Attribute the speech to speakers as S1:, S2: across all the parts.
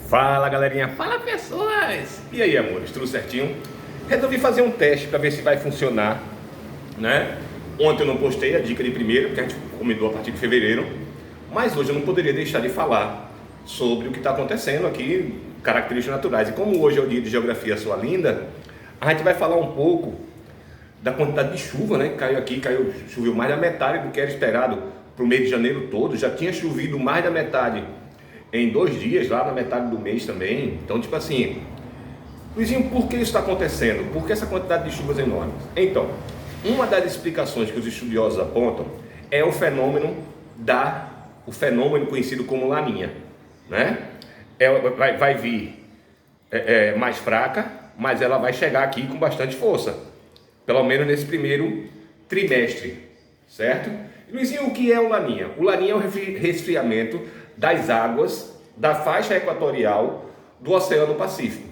S1: Fala galerinha, fala pessoas! E aí amores, tudo certinho? Resolvi fazer um teste para ver se vai funcionar, né? Ontem eu não postei a dica de primeiro, porque a gente combinou a partir de fevereiro. Mas hoje eu não poderia deixar de falar sobre o que está acontecendo aqui, características naturais. E como hoje é o dia de Geografia Sua Linda, a gente vai falar um pouco da quantidade de chuva, né? Choveu mais da metade do que era esperado para o mês de janeiro todo. Já tinha chovido mais da metade em 2 dias, lá na metade do mês também. Então, tipo assim, Luizinho, por que isso está acontecendo? Por que essa quantidade de chuvas enormes? Então, uma das explicações que os estudiosos apontam é o fenômeno conhecido como laninha, né? Vai vir mais fraca, mas ela vai chegar aqui com bastante força, pelo menos nesse primeiro trimestre, certo? Luizinho, o que é o laninha? O laninha é o resfriamento das águas da faixa equatorial do Oceano Pacífico,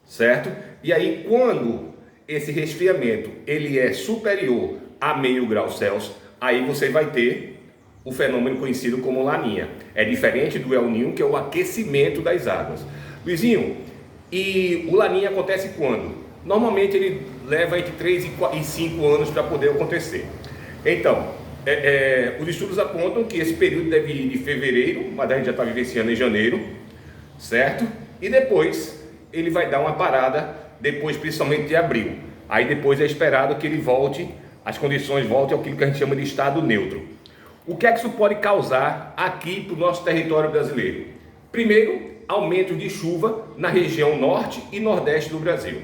S1: certo? E aí, quando esse resfriamento ele é superior a meio grau Celsius, aí você vai ter o fenômeno conhecido como laninha. É diferente do El Niño, que é o aquecimento das águas. Luizinho, e o laninha acontece quando? Normalmente ele leva entre 3 e 5 anos para poder acontecer. Então, os estudos apontam que esse período deve ir de fevereiro, mas a gente já está vivenciando em janeiro, certo? E depois ele vai dar uma parada, depois principalmente de abril. Aí depois é esperado que ele volte, as condições voltem ao que a gente chama de estado neutro. O que é que isso pode causar aqui para o nosso território brasileiro? Primeiro, aumento de chuva na região norte e nordeste do Brasil.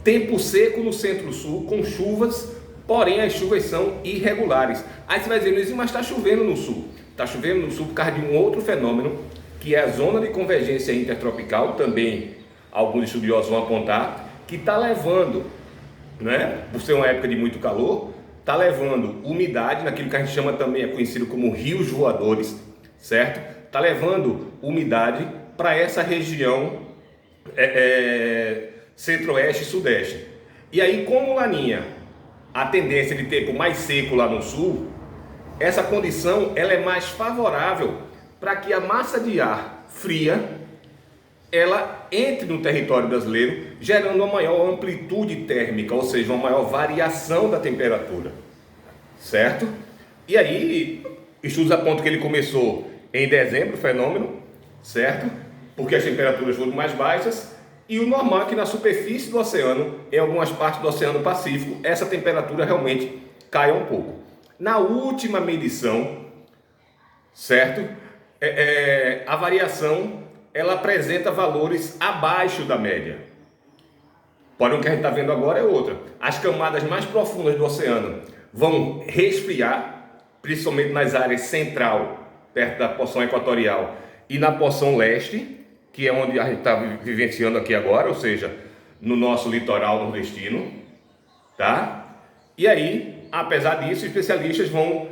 S1: Tempo seco no centro-sul, com chuvas, porém as chuvas são irregulares. Aí você vai dizer, mas está chovendo no sul. Está chovendo no sul por causa de um outro fenômeno, que é a zona de convergência intertropical, também alguns estudiosos vão apontar, que está levando, né, por ser uma época de muito calor, está levando umidade, naquilo que a gente chama também, é conhecido como rios voadores, certo? Está levando umidade para essa região centro-oeste e sudeste. E aí, como laninha, a tendência de tempo mais seco lá no sul, essa condição ela é mais favorável para que a massa de ar fria ela entre no território brasileiro, gerando uma maior amplitude térmica, ou seja, uma maior variação da temperatura, certo? E aí, estudos apontam que ele começou em dezembro, o fenômeno, certo? Porque as temperaturas foram mais baixas, e o normal é que na superfície do oceano, em algumas partes do Oceano Pacífico, essa temperatura realmente caia um pouco. Na última medição, certo? A variação ela apresenta valores abaixo da média. Porém, o que a gente está vendo agora é outra. As camadas mais profundas do oceano vão resfriar, principalmente nas áreas central, perto da porção equatorial, e na porção leste, que é onde a gente está vivenciando aqui agora, ou seja, no nosso litoral nordestino, tá? E aí, apesar disso, especialistas vão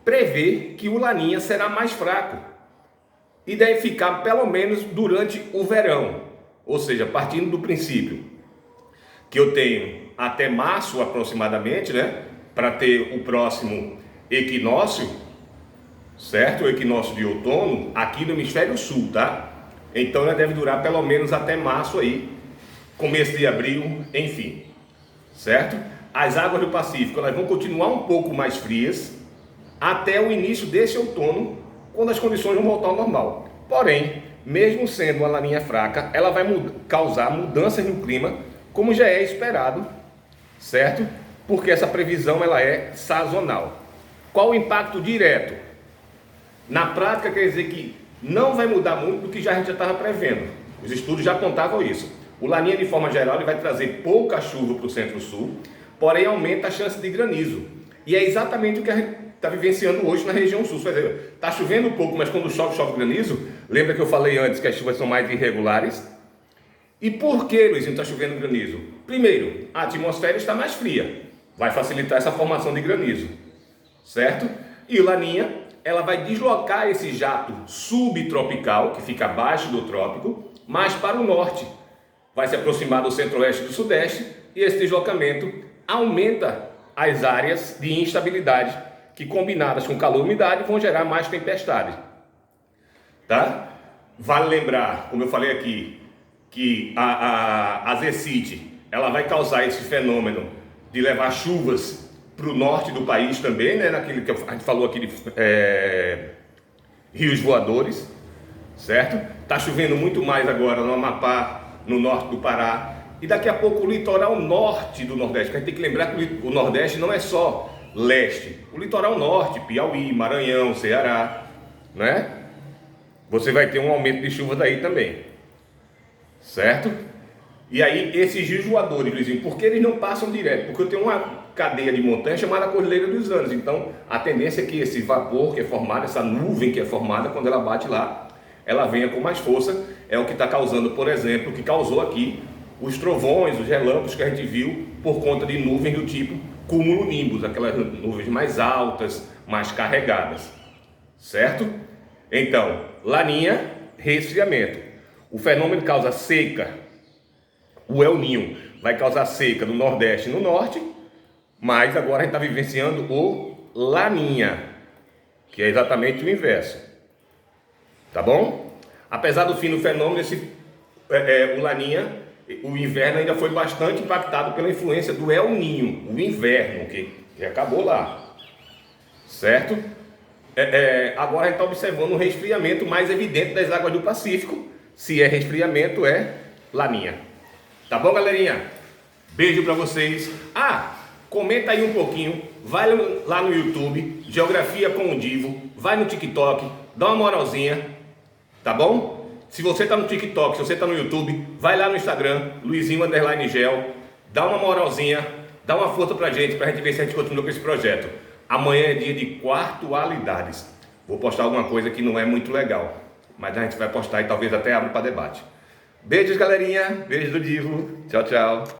S1: prever que o laninha será mais fraco e deve ficar pelo menos durante o verão, ou seja, partindo do princípio que eu tenho até março aproximadamente, né, para ter o próximo equinócio, certo? O equinócio de outono aqui no hemisfério sul, tá? Então ela deve durar pelo menos até março aí, começo de abril, enfim, certo? As águas do Pacífico elas vão continuar um pouco mais frias até o início desse outono, quando as condições vão voltar ao normal. Porém, mesmo sendo uma laninha fraca, ela vai causar mudanças no clima, como já é esperado, certo? Porque essa previsão ela é sazonal. Qual o impacto direto? Na prática quer dizer que não vai mudar muito do que a gente já estava prevendo. Os estudos já apontavam isso. O laninha, de forma geral, ele vai trazer pouca chuva para o centro-sul, porém aumenta a chance de granizo. E é exatamente o que a gente está vivenciando hoje na região sul. Está chovendo um pouco, mas quando chove, chove granizo. Lembra que eu falei antes que as chuvas são mais irregulares? E por que, Luizinho, está chovendo granizo? Primeiro, a atmosfera está mais fria. Vai facilitar essa formação de granizo, certo? E o laninha ela vai deslocar esse jato subtropical, que fica abaixo do trópico, mais para o norte. Vai se aproximar do centro-oeste e do sudeste, e esse deslocamento aumenta as áreas de instabilidade, que combinadas com calor e umidade vão gerar mais tempestades. Tá? Vale lembrar, como eu falei aqui, que a Zecite, ela vai causar esse fenômeno de levar chuvas para o norte do país também, né? Naquele que a gente falou aqui de rios voadores, certo? Tá chovendo muito mais agora no Amapá, no norte do Pará, e daqui a pouco o litoral norte do Nordeste, que a gente tem que lembrar que o Nordeste não é só leste, o litoral norte, Piauí, Maranhão, Ceará, né? Você vai ter um aumento de chuva daí também, certo? E aí esses rios voadores, Luizinho, por que eles não passam direto? Porque eu tenho uma cadeia de montanha chamada Cordilheira dos Andes, então a tendência é que esse vapor que é formado, essa nuvem que é formada, quando ela bate lá, ela venha com mais força. É o que está causando, por exemplo, o que causou aqui os trovões, os relâmpagos que a gente viu por conta de nuvens do tipo cumulonimbus, aquelas nuvens mais altas, mais carregadas, certo? Então, Laninha, resfriamento. O fenômeno causa seca. O El Niño vai causar seca no Nordeste e no Norte, mas agora a gente está vivenciando o Laninha, que é exatamente o inverso. Tá bom? Apesar do fim do fenômeno, o Laninha, o inverno ainda foi bastante impactado pela influência do El Niño, o inverno, que acabou lá, certo? Agora a gente está observando um resfriamento mais evidente das águas do Pacífico. Se é resfriamento, é Laninha. Tá bom, galerinha? Beijo para vocês. Comenta aí um pouquinho, vai lá no YouTube, Geografia com o Divo, vai no TikTok, dá uma moralzinha, tá bom? Se você está no TikTok, se você está no YouTube, vai lá no Instagram, Luizinho_Gel, dá uma moralzinha, dá uma força pra gente ver se a gente continua com esse projeto. Amanhã é dia de Quartualidades. Vou postar alguma coisa que não é muito legal, mas a gente vai postar e talvez até abra para debate. Beijos, galerinha. Beijos do Divo. Tchau, tchau.